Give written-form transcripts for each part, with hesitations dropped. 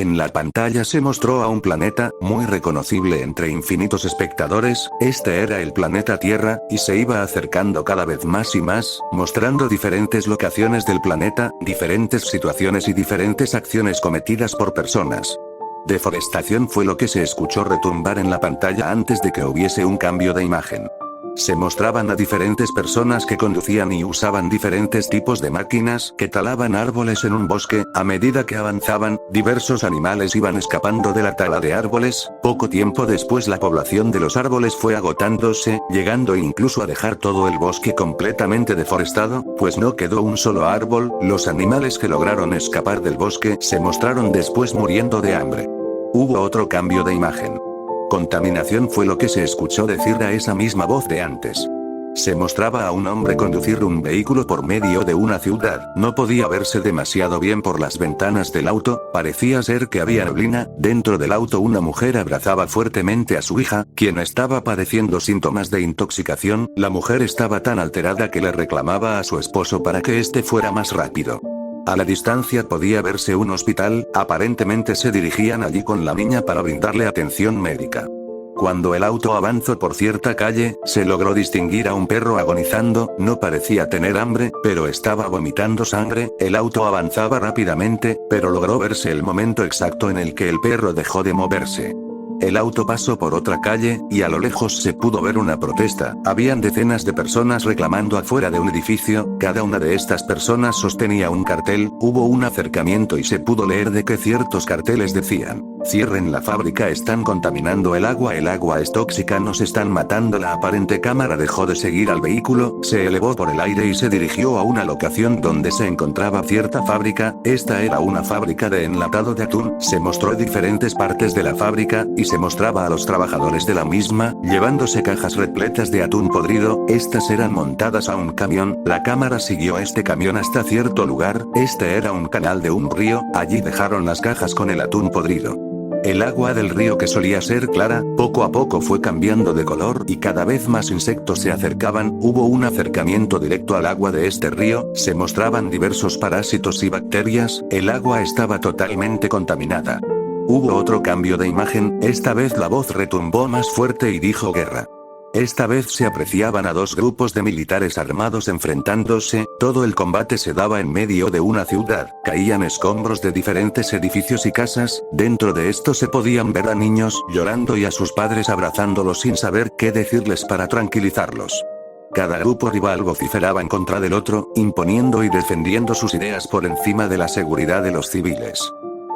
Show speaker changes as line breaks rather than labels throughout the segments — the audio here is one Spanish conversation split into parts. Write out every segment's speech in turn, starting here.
En la pantalla se mostró a un planeta, muy reconocible entre infinitos espectadores. Este era el planeta Tierra, y se iba acercando cada vez más y más, mostrando diferentes locaciones del planeta, diferentes situaciones y diferentes acciones cometidas por personas. Deforestación fue lo que se escuchó retumbar en la pantalla antes de que hubiese un cambio de imagen. Se mostraban a diferentes personas que conducían y usaban diferentes tipos de máquinas que talaban árboles en un bosque. A medida que avanzaban, diversos animales iban escapando de la tala de árboles. Poco tiempo después la población de los árboles fue agotándose, llegando incluso a dejar todo el bosque completamente deforestado, pues no quedó un solo árbol. Los animales que lograron escapar del bosque se mostraron después muriendo de hambre. Hubo otro cambio de imagen. Contaminación fue lo que se escuchó decir a esa misma voz de antes. Se mostraba a un hombre conducir un vehículo por medio de una ciudad. No podía verse demasiado bien por las ventanas del auto, parecía ser que había neblina. Dentro del auto una mujer abrazaba fuertemente a su hija, quien estaba padeciendo síntomas de intoxicación. La mujer estaba tan alterada que le reclamaba a su esposo para que éste fuera más rápido. A la distancia podía verse un hospital, aparentemente se dirigían allí con la niña para brindarle atención médica. Cuando el auto avanzó por cierta calle, se logró distinguir a un perro agonizando. No parecía tener hambre, pero estaba vomitando sangre. El auto avanzaba rápidamente, pero logró verse el momento exacto en el que el perro dejó de moverse. El auto pasó por otra calle, y a lo lejos se pudo ver una protesta. Habían decenas de personas reclamando afuera de un edificio. Cada una de estas personas sostenía un cartel. Hubo un acercamiento y se pudo leer de que ciertos carteles decían: cierren la fábrica, están contaminando el agua es tóxica, nos están matando. La aparente cámara dejó de seguir al vehículo, se elevó por el aire y se dirigió a una locación donde se encontraba cierta fábrica. Esta era una fábrica de enlatado de atún. Se mostró diferentes partes de la fábrica, y se mostraba a los trabajadores de la misma, llevándose cajas repletas de atún podrido. Estas eran montadas a un camión. La cámara siguió este camión hasta cierto lugar. Este era un canal de un río, allí dejaron las cajas con el atún podrido. El agua del río, que solía ser clara, poco a poco fue cambiando de color y cada vez más insectos se acercaban. Hubo un acercamiento directo al agua de este río, se mostraban diversos parásitos y bacterias. El agua estaba totalmente contaminada. Hubo otro cambio de imagen, esta vez la voz retumbó más fuerte y dijo guerra. Esta vez se apreciaban a dos grupos de militares armados enfrentándose. Todo el combate se daba en medio de una ciudad. Caían escombros de diferentes edificios y casas. Dentro de esto se podían ver a niños llorando y a sus padres abrazándolos sin saber qué decirles para tranquilizarlos. Cada grupo rival vociferaba en contra del otro, imponiendo y defendiendo sus ideas por encima de la seguridad de los civiles.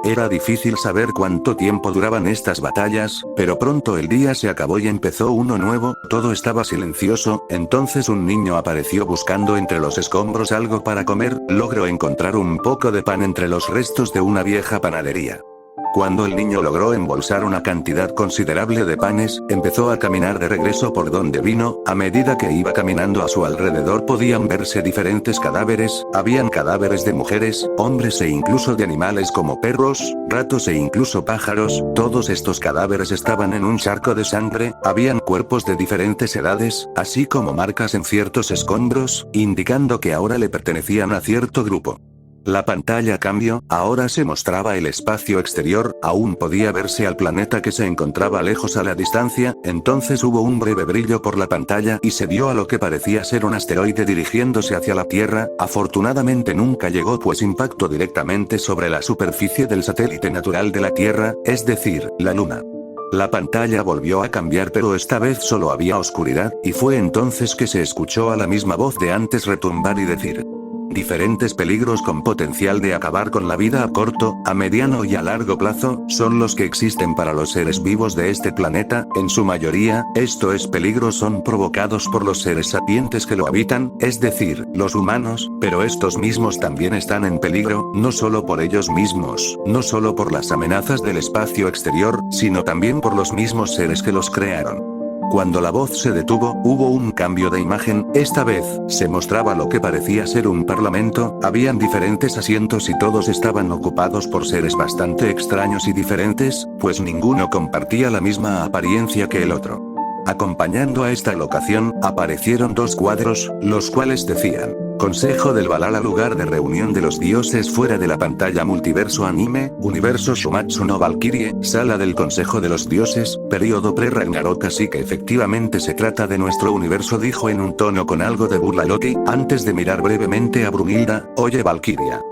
Era difícil saber cuánto tiempo duraban estas batallas, pero pronto el día se acabó y empezó uno nuevo. Todo estaba silencioso. Entonces un niño apareció buscando entre los escombros algo para comer. Logró encontrar un poco de pan entre los restos de una vieja panadería. Cuando el niño logró embolsar una cantidad considerable de panes, empezó a caminar de regreso por donde vino. A medida que iba caminando a su alrededor podían verse diferentes cadáveres. Habían cadáveres de mujeres, hombres e incluso de animales como perros, ratos e incluso pájaros. Todos estos cadáveres estaban en un charco de sangre. Habían cuerpos de diferentes edades, así como marcas en ciertos escombros, indicando que ahora le pertenecían a cierto grupo. La pantalla cambió, ahora se mostraba el espacio exterior. Aún podía verse al planeta que se encontraba lejos a la distancia. Entonces hubo un breve brillo por la pantalla y se vio a lo que parecía ser un asteroide dirigiéndose hacia la Tierra. Afortunadamente nunca llegó, pues impactó directamente sobre la superficie del satélite natural de la Tierra, es decir, la Luna. La pantalla volvió a cambiar, pero esta vez solo había oscuridad, y fue entonces que se escuchó a la misma voz de antes retumbar y decir: diferentes peligros con potencial de acabar con la vida a corto, a mediano y a largo plazo, son los que existen para los seres vivos de este planeta. En su mayoría, estos peligros son provocados por los seres sapientes que lo habitan, es decir, los humanos, pero estos mismos también están en peligro, no solo por ellos mismos, no solo por las amenazas del espacio exterior, sino también por los mismos seres que los crearon. Cuando la voz se detuvo, hubo un cambio de imagen. Esta vez, se mostraba lo que parecía ser un parlamento. Habían diferentes asientos y todos estaban ocupados por seres bastante extraños y diferentes, pues ninguno compartía la misma apariencia que el otro. Acompañando a esta locación, aparecieron dos cuadros, los cuales decían: Consejo del Valhalla, lugar de reunión de los dioses fuera de la pantalla. Multiverso anime, universo Shumatsu no Valkyrie, sala del Consejo de los Dioses, periodo pre-Ragnarok. Así que efectivamente se trata de nuestro universo, dijo en un tono con algo de burla Loki, antes de mirar brevemente a Brunhilda. Oye Valkyria,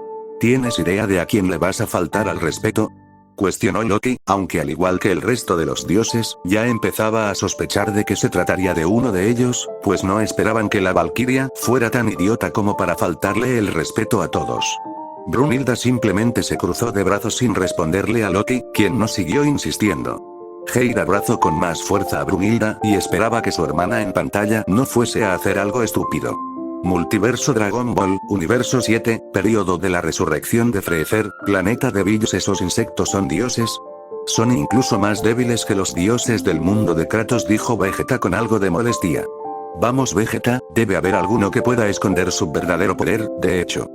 ¿tienes idea de a quién le vas a faltar al respeto?, cuestionó Loki, aunque al igual que el resto de los dioses, ya empezaba a sospechar de que se trataría de uno de ellos, pues no esperaban que la Valkyria fuera tan idiota como para faltarle el respeto a todos. Brunhilda simplemente se cruzó de brazos sin responderle a Loki, quien no siguió insistiendo. Hei abrazó con más fuerza a Brunhilda y esperaba que su hermana en pantalla no fuese a hacer algo estúpido. Multiverso Dragon Ball, universo 7, periodo de la resurrección de Freezer, planeta de Bills. ¿Esos insectos son dioses? Son incluso más débiles que los dioses del mundo de Kratos, dijo Vegeta con algo de molestia. Vamos Vegeta, debe haber alguno que pueda esconder su verdadero poder, de hecho,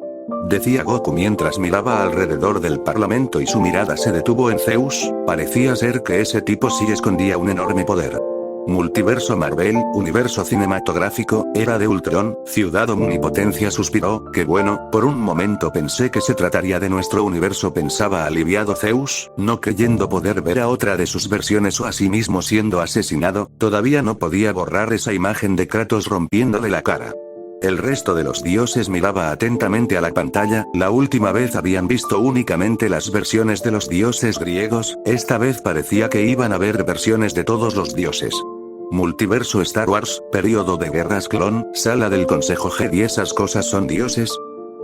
decía Goku mientras miraba alrededor del parlamento y su mirada se detuvo en Zeus. Parecía ser que ese tipo sí escondía un enorme poder. Multiverso Marvel, universo cinematográfico, era de Ultron, ciudad omnipotencia. Suspiró, que bueno, por un momento pensé que se trataría de nuestro universo, pensaba aliviado Zeus, no creyendo poder ver a otra de sus versiones o a sí mismo siendo asesinado. Todavía no podía borrar esa imagen de Kratos rompiéndole la cara. El resto de los dioses miraba atentamente a la pantalla. La última vez habían visto únicamente las versiones de los dioses griegos, esta vez parecía que iban a ver versiones de todos los dioses. Multiverso Star Wars, periodo de guerras clon, sala del Consejo Jedi. ¿Esas cosas son dioses?,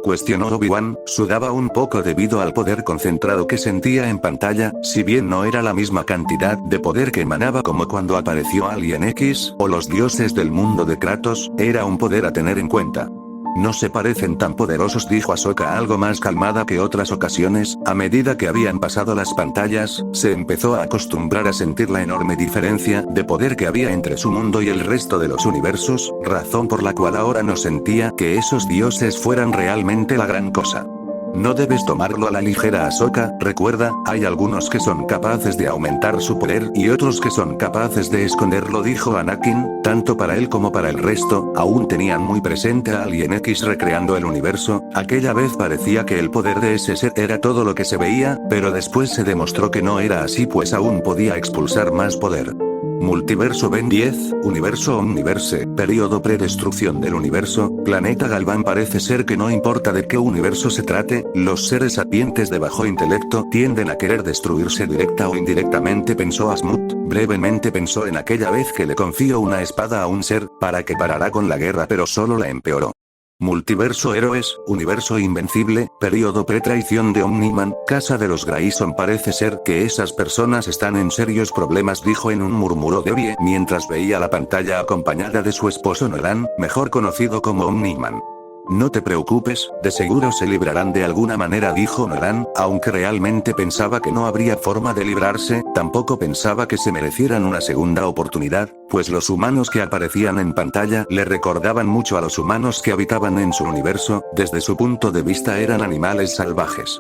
cuestionó Obi-Wan. Sudaba un poco debido al poder concentrado que sentía en pantalla, si bien no era la misma cantidad de poder que emanaba como cuando apareció Alien X, o los dioses del mundo de Kratos, era un poder a tener en cuenta. No se parecen tan poderosos, dijo Ahsoka algo más calmada que otras ocasiones. A medida que habían pasado las pantallas, se empezó a acostumbrar a sentir la enorme diferencia de poder que había entre su mundo y el resto de los universos, razón por la cual ahora no sentía que esos dioses fueran realmente la gran cosa. No debes tomarlo a la ligera Ahsoka, recuerda, hay algunos que son capaces de aumentar su poder y otros que son capaces de esconderlo, dijo Anakin. Tanto para él como para el resto, aún tenían muy presente a Alien X recreando el universo. Aquella vez parecía que el poder de ese ser era todo lo que se veía, pero después se demostró que no era así, pues aún podía expulsar más poder. Multiverso Ben 10, universo Omniverse, periodo predestrucción del universo, planeta Galvan. Parece ser que no importa de qué universo se trate, los seres sapientes de bajo intelecto tienden a querer destruirse directa o indirectamente, pensó Asmut. Brevemente pensó en aquella vez que le confió una espada a un ser, para que parara con la guerra, pero solo la empeoró. Multiverso Héroes, universo invencible, periodo pre-traición de Omniman, casa de los Grayson. Parece ser que esas personas están en serios problemas, dijo en un murmuro Debbie mientras veía la pantalla acompañada de su esposo Nolan, mejor conocido como Omniman. No te preocupes, de seguro se librarán de alguna manera, dijo Nolan, aunque realmente pensaba que no habría forma de librarse. Tampoco pensaba que se merecieran una segunda oportunidad, pues los humanos que aparecían en pantalla le recordaban mucho a los humanos que habitaban en su universo. Desde su punto de vista eran animales salvajes.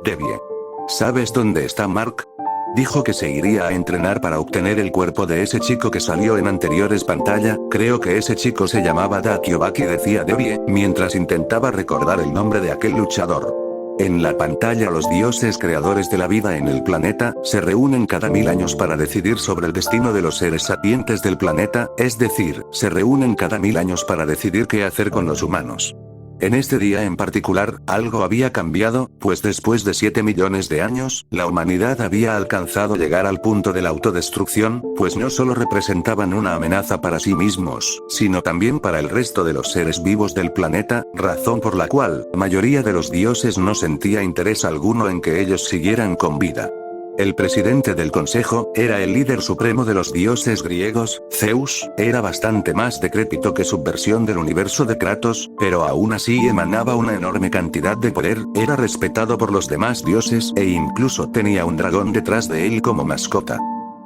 Debbie, ¿sabes dónde está Mark? Dijo que se iría a entrenar para obtener el cuerpo de ese chico que salió en anteriores pantalla. Creo que ese chico se llamaba Dakiobaki, decía Debbie, mientras intentaba recordar el nombre de aquel luchador. En la pantalla los dioses creadores de la vida en el planeta, se reúnen cada 1000 años para decidir sobre el destino de los seres sapientes del planeta, es decir, se reúnen cada 1000 años para decidir qué hacer con los humanos. En este día en particular, algo había cambiado, pues después de 7 millones de años, la humanidad había alcanzado llegar al punto de la autodestrucción, pues no solo representaban una amenaza para sí mismos, sino también para el resto de los seres vivos del planeta, razón por la cual, la mayoría de los dioses no sentía interés alguno en que ellos siguieran con vida. El presidente del consejo, era el líder supremo de los dioses griegos. Zeus, era bastante más decrépito que su versión del universo de Kratos, pero aún así emanaba una enorme cantidad de poder, era respetado por los demás dioses e incluso tenía un dragón detrás de él como mascota.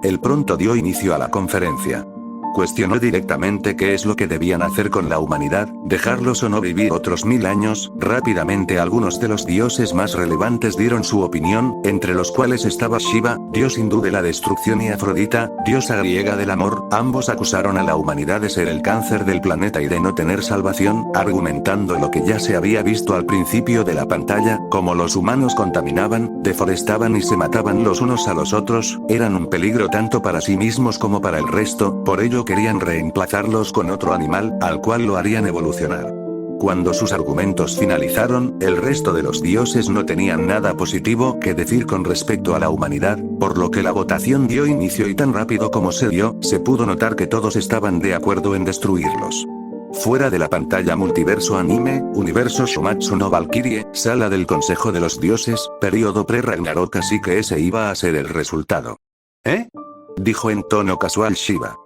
Él pronto dio inicio a la conferencia. Cuestionó directamente qué es lo que debían hacer con la humanidad, dejarlos o no vivir otros 1000 años. Rápidamente algunos de los dioses más relevantes dieron su opinión, entre los cuales estaba Shiva, dios hindú de la destrucción, y Afrodita, diosa griega del amor. Ambos acusaron a la humanidad de ser el cáncer del planeta y de no tener salvación, argumentando lo que ya se había visto al principio de la pantalla, como los humanos contaminaban, deforestaban y se mataban los unos a los otros, eran un peligro tanto para sí mismos como para el resto, por ello querían reemplazarlos con otro animal, al cual lo harían evolucionar. Cuando sus argumentos finalizaron, el resto de los dioses no tenían nada positivo que decir con respecto a la humanidad, por lo que la votación dio inicio y tan rápido como se dio, se pudo notar que todos estaban de acuerdo en destruirlos. Fuera de la pantalla multiverso anime, universo Shumatsu no Valkyrie, sala del Consejo de los Dioses, periodo pre-Ragnarok, así que ese iba a ser el resultado. ¿Eh? Dijo en tono casual Shiva.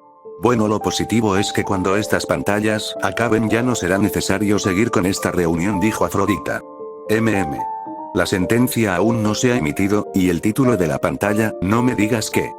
Bueno, lo positivo es que cuando estas pantallas acaben ya no será necesario seguir con esta reunión, dijo Afrodita. La sentencia aún no se ha emitido, y el título de la pantalla, no me digas qué.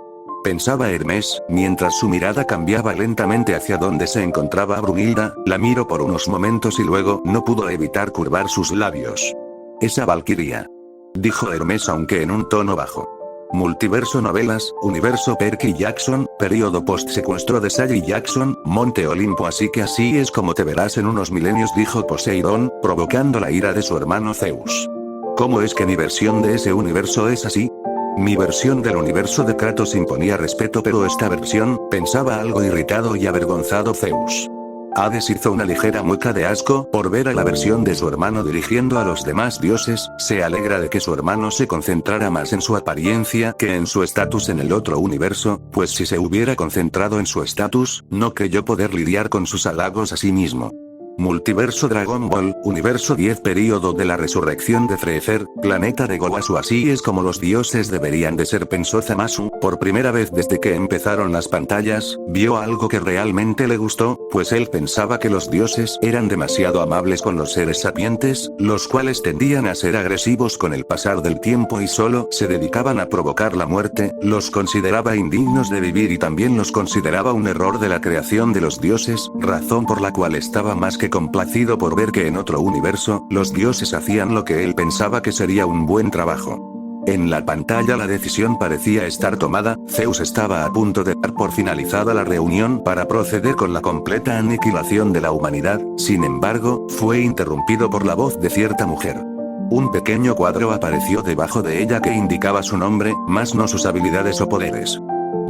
Pensaba Hermes, mientras su mirada cambiaba lentamente hacia donde se encontraba Brunilda, la miró por unos momentos y luego no pudo evitar curvar sus labios. Esa Valquiria. Dijo Hermes aunque en un tono bajo. Multiverso novelas, universo Perky Jackson, periodo post-secuestro de Sally Jackson, Monte Olimpo, así que así es como te verás en unos milenios, dijo Poseidón, provocando la ira de su hermano Zeus. ¿Cómo es que mi versión de ese universo es así? Mi versión del universo de Kratos imponía respeto, pero esta versión, pensaba algo irritado y avergonzado Zeus. Hades hizo una ligera mueca de asco por ver a la versión de su hermano dirigiendo a los demás dioses, se alegra de que su hermano se concentrara más en su apariencia que en su estatus en el otro universo, pues si se hubiera concentrado en su estatus, no creyó poder lidiar con sus halagos a sí mismo. Multiverso Dragon Ball, universo 10, período de la resurrección de Freezer, planeta de Gowasu, así es como los dioses deberían de ser, pensó Zamasu. Por primera vez desde que empezaron las pantallas, vio algo que realmente le gustó, pues él pensaba que los dioses eran demasiado amables con los seres sapientes, los cuales tendían a ser agresivos con el pasar del tiempo y solo se dedicaban a provocar la muerte, los consideraba indignos de vivir y también los consideraba un error de la creación de los dioses, razón por la cual estaba más que complacido por ver que en otro universo, los dioses hacían lo que él pensaba que sería un buen trabajo. En la pantalla la decisión parecía estar tomada, Zeus estaba a punto de dar por finalizada la reunión para proceder con la completa aniquilación de la humanidad, sin embargo, fue interrumpido por la voz de cierta mujer. Un pequeño cuadro apareció debajo de ella que indicaba su nombre, más no sus habilidades o poderes.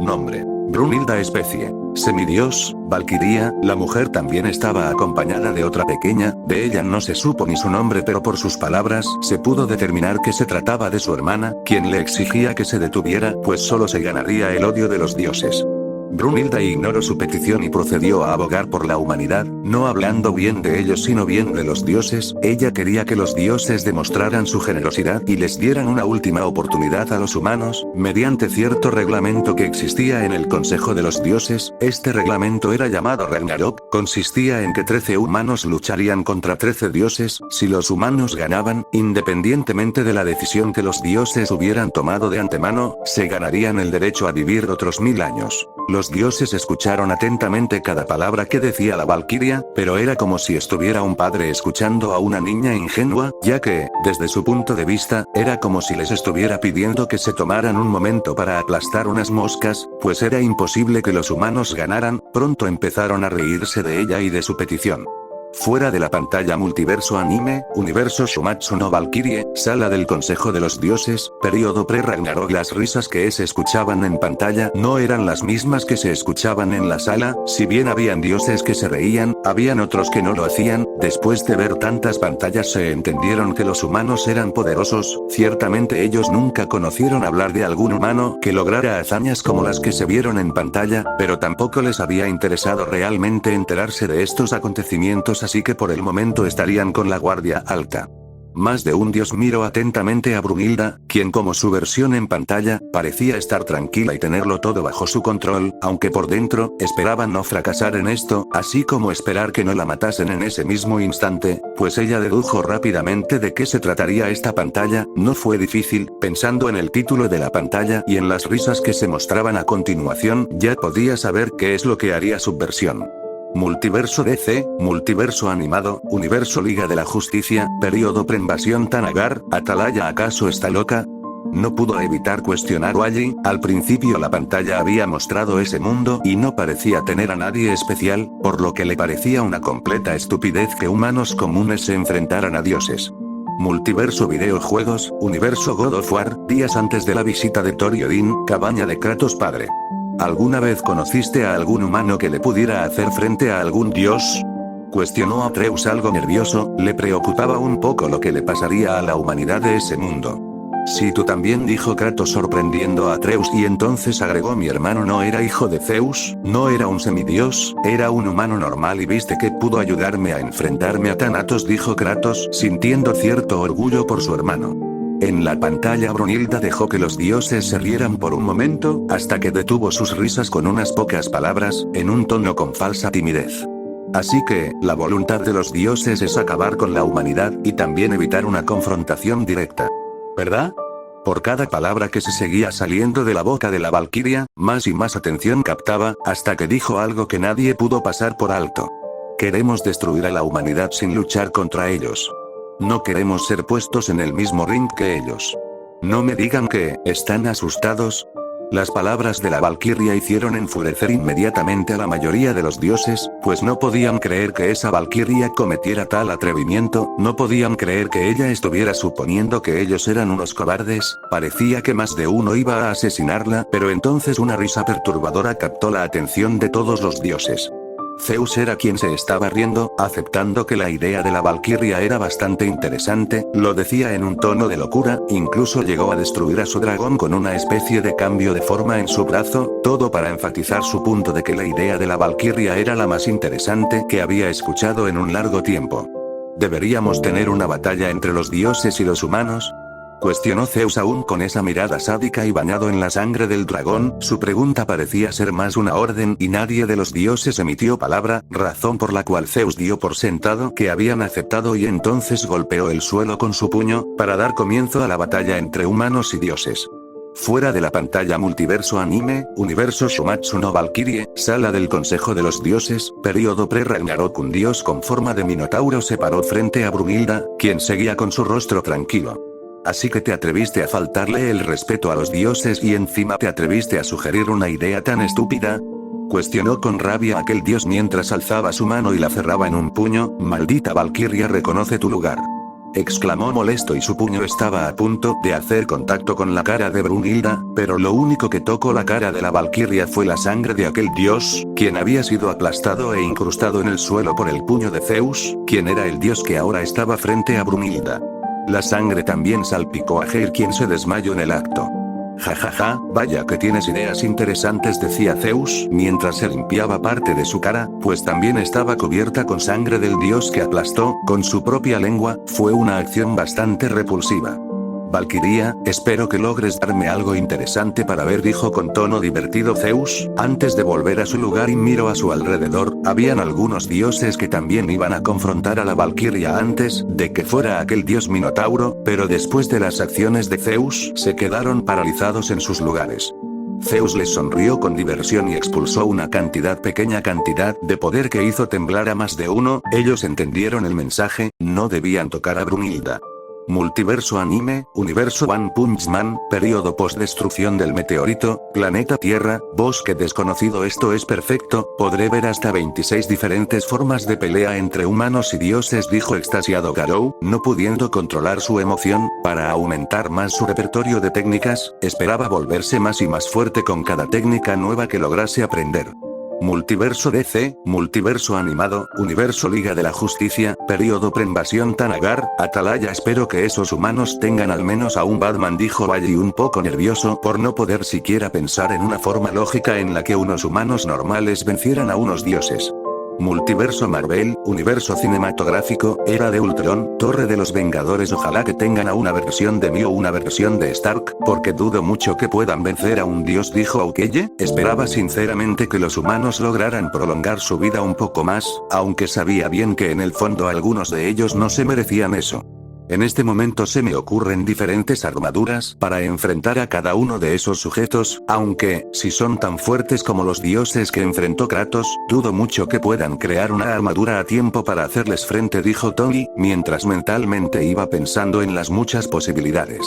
Nombre: Brunilda, especie semidios, Valquiria. La mujer también estaba acompañada de otra pequeña, de ella no se supo ni su nombre, pero por sus palabras se pudo determinar que se trataba de su hermana, quien le exigía que se detuviera, pues solo se ganaría el odio de los dioses. Brunilda ignoró su petición y procedió a abogar por la humanidad, no hablando bien de ellos sino bien de los dioses. Ella quería que los dioses demostraran su generosidad y les dieran una última oportunidad a los humanos, mediante cierto reglamento que existía en el Consejo de los Dioses. Este reglamento era llamado Ragnarok, consistía en que 13 humanos lucharían contra 13 dioses, si los humanos ganaban, independientemente de la decisión que los dioses hubieran tomado de antemano, se ganarían el derecho a vivir otros 1000 años. Los dioses escucharon atentamente cada palabra que decía la Valquiria, pero era como si estuviera un padre escuchando a una niña ingenua, ya que, desde su punto de vista, era como si les estuviera pidiendo que se tomaran un momento para aplastar unas moscas, pues era imposible que los humanos ganaran. Pronto empezaron a reírse de ella y de su petición. Fuera de la pantalla multiverso anime, universo Shumatsu no Valkyrie, sala del Consejo de los Dioses, periodo pre-Ragnarok. Las risas que se escuchaban en pantalla no eran las mismas que se escuchaban en la sala, si bien habían dioses que se reían, habían otros que no lo hacían. Después de ver tantas pantallas se entendieron que los humanos eran poderosos, ciertamente ellos nunca conocieron hablar de algún humano que lograra hazañas como las que se vieron en pantalla, pero tampoco les había interesado realmente enterarse de estos acontecimientos, así que por el momento estarían con la guardia alta. más de un dios miró atentamente a Brunilda, quien como su versión en pantalla, parecía estar tranquila y tenerlo todo bajo su control, aunque por dentro, esperaban no fracasar en esto, así como esperar que no la matasen en ese mismo instante, pues ella dedujo rápidamente de qué se trataría esta pantalla. No fue difícil, pensando en el título de la pantalla y en las risas que se mostraban a continuación, ya podía saber qué es lo que haría Subversión. Multiverso DC, multiverso animado, universo Liga de la Justicia, periodo pre-invasión Thanagar, Atalaya ¿acaso está loca? No pudo evitar cuestionar Wally. Al principio la pantalla había mostrado ese mundo y no parecía tener a nadie especial, por lo que le parecía una completa estupidez que humanos comunes se enfrentaran a dioses. Multiverso videojuegos, universo God of War, días antes de la visita de Thor y Odín, cabaña de Kratos padre. ¿Alguna vez conociste a algún humano que le pudiera hacer frente a algún dios? Cuestionó Atreus algo nervioso, le preocupaba un poco lo que le pasaría a la humanidad de ese mundo. Sí, tú también, dijo Kratos sorprendiendo a Atreus, y entonces agregó: mi hermano no era hijo de Zeus, no era un semidios, era un humano normal y viste que pudo ayudarme a enfrentarme a Thanatos, dijo Kratos, sintiendo cierto orgullo por su hermano. En la pantalla Brunilda dejó que los dioses se rieran por un momento, hasta que detuvo sus risas con unas pocas palabras, en un tono con falsa timidez. Así que, la voluntad de los dioses es acabar con la humanidad, y también evitar una confrontación directa. ¿Verdad? Por cada palabra que se seguía saliendo de la boca de la valquiria, más y más atención captaba, hasta que dijo algo que nadie pudo pasar por alto. Queremos destruir a la humanidad sin luchar contra ellos. No queremos ser puestos en el mismo ring que ellos. No me digan que, ¿están asustados? Las palabras de la valquiria hicieron enfurecer inmediatamente a la mayoría de los dioses, pues no podían creer que esa valquiria cometiera tal atrevimiento, no podían creer que ella estuviera suponiendo que ellos eran unos cobardes. Parecía que más de uno iba a asesinarla, pero entonces una risa perturbadora captó la atención de todos los dioses. Zeus era quien se estaba riendo, aceptando que la idea de la valquiria era bastante interesante, lo decía en un tono de locura, incluso llegó a destruir a su dragón con una especie de cambio de forma en su brazo, todo para enfatizar su punto de que la idea de la valquiria era la más interesante que había escuchado en un largo tiempo. ¿Deberíamos tener una batalla entre los dioses y los humanos?, cuestionó Zeus aún con esa mirada sádica y bañado en la sangre del dragón. Su pregunta parecía ser más una orden y nadie de los dioses emitió palabra, razón por la cual Zeus dio por sentado que habían aceptado y entonces golpeó el suelo con su puño, para dar comienzo a la batalla entre humanos y dioses. Fuera de la pantalla multiverso anime, universo Shumatsu no Valkyrie, sala del Consejo de los Dioses, periodo pre-Ragnarok. Un dios con forma de minotauro se paró frente a Brunilda, quien seguía con su rostro tranquilo. ¿Así que te atreviste a faltarle el respeto a los dioses y encima te atreviste a sugerir una idea tan estúpida?, cuestionó con rabia aquel dios mientras alzaba su mano y la cerraba en un puño. Maldita valquiria, reconoce tu lugar, exclamó molesto, y su puño estaba a punto de hacer contacto con la cara de Brunilda, pero lo único que tocó la cara de la valquiria fue la sangre de aquel dios, quien había sido aplastado e incrustado en el suelo por el puño de Zeus, quien era el dios que ahora estaba frente a Brunilda. La sangre también salpicó a Geir, quien se desmayó en el acto. Jajaja, vaya que tienes ideas interesantes, decía Zeus, mientras se limpiaba parte de su cara, pues también estaba cubierta con sangre del dios que aplastó, con su propia lengua. Fue una acción bastante repulsiva. Valquiria, espero que logres darme algo interesante para ver, dijo con tono divertido Zeus, antes de volver a su lugar y miró a su alrededor. Habían algunos dioses que también iban a confrontar a la valquiria antes de que fuera aquel dios minotauro, pero después de las acciones de Zeus, se quedaron paralizados en sus lugares. Zeus les sonrió con diversión y expulsó una pequeña cantidad de poder que hizo temblar a más de uno. Ellos entendieron el mensaje, no debían tocar a Brunilda. Multiverso anime, universo One Punch Man, periodo post-destrucción del meteorito, planeta Tierra, bosque desconocido. Esto es perfecto, podré ver hasta 26 diferentes formas de pelea entre humanos y dioses, dijo extasiado Garou, no pudiendo controlar su emoción. Para aumentar más su repertorio de técnicas, esperaba volverse más y más fuerte con cada técnica nueva que lograse aprender. Multiverso DC, multiverso animado, universo Liga de la Justicia, periodo pre-invasión Thanagar, Atalaya. Espero que esos humanos tengan al menos a un Batman, dijo Wally un poco nervioso por no poder siquiera pensar en una forma lógica en la que unos humanos normales vencieran a unos dioses. Multiverso Marvel, universo cinematográfico, era de Ultron, Torre de los Vengadores. Ojalá que tengan a una versión de mí o una versión de Stark, porque dudo mucho que puedan vencer a un dios, dijo Aukeye. Esperaba sinceramente que los humanos lograran prolongar su vida un poco más, aunque sabía bien que en el fondo algunos de ellos no se merecían eso. En este momento se me ocurren diferentes armaduras para enfrentar a cada uno de esos sujetos, aunque, si son tan fuertes como los dioses que enfrentó Kratos, dudo mucho que puedan crear una armadura a tiempo para hacerles frente, dijo Tony, mientras mentalmente iba pensando en las muchas posibilidades.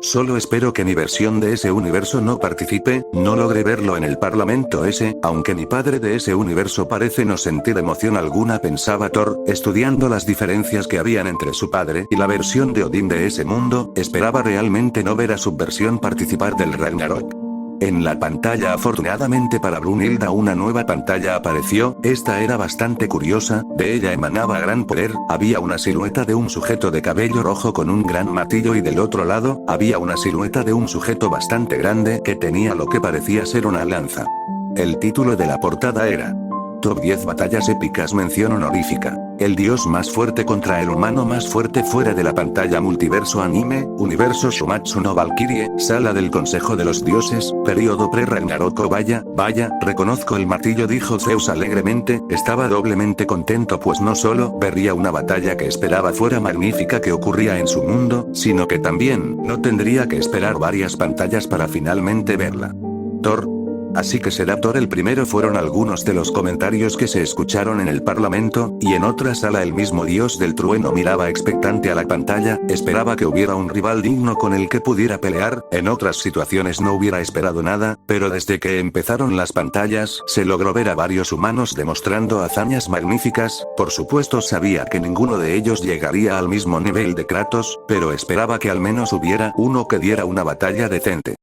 Solo espero que mi versión de ese universo no participe, no logré verlo en el parlamento ese, aunque mi padre de ese universo parece no sentir emoción alguna, pensaba Thor, estudiando las diferencias que habían entre su padre y la versión de Odín de ese mundo. Esperaba realmente no ver a su versión participar del Ragnarok. En la pantalla, afortunadamente para Brunhilda, una nueva pantalla apareció. Esta era bastante curiosa, de ella emanaba gran poder. Había una silueta de un sujeto de cabello rojo con un gran martillo y del otro lado, había una silueta de un sujeto bastante grande que tenía lo que parecía ser una lanza. El título de la portada era Top 10 batallas épicas, mención honorífica. El dios más fuerte contra el humano más fuerte fuera de la pantalla. Multiverso anime, universo Shumatsu no Valkyrie, sala del consejo de los dioses, periodo pre-Ragnarok. Vaya, reconozco el martillo, dijo Zeus alegremente. Estaba doblemente contento, pues no solo vería una batalla que esperaba fuera magnífica que ocurría en su mundo, sino que también no tendría que esperar varias pantallas para finalmente verla. Thor. Así que será Thor el primero, fueron algunos de los comentarios que se escucharon en el parlamento, y en otra sala el mismo dios del trueno miraba expectante a la pantalla, esperaba que hubiera un rival digno con el que pudiera pelear. En otras situaciones no hubiera esperado nada, pero desde que empezaron las pantallas, se logró ver a varios humanos demostrando hazañas magníficas. Por supuesto sabía que ninguno de ellos llegaría al mismo nivel de Kratos, pero esperaba que al menos hubiera uno que diera una batalla decente.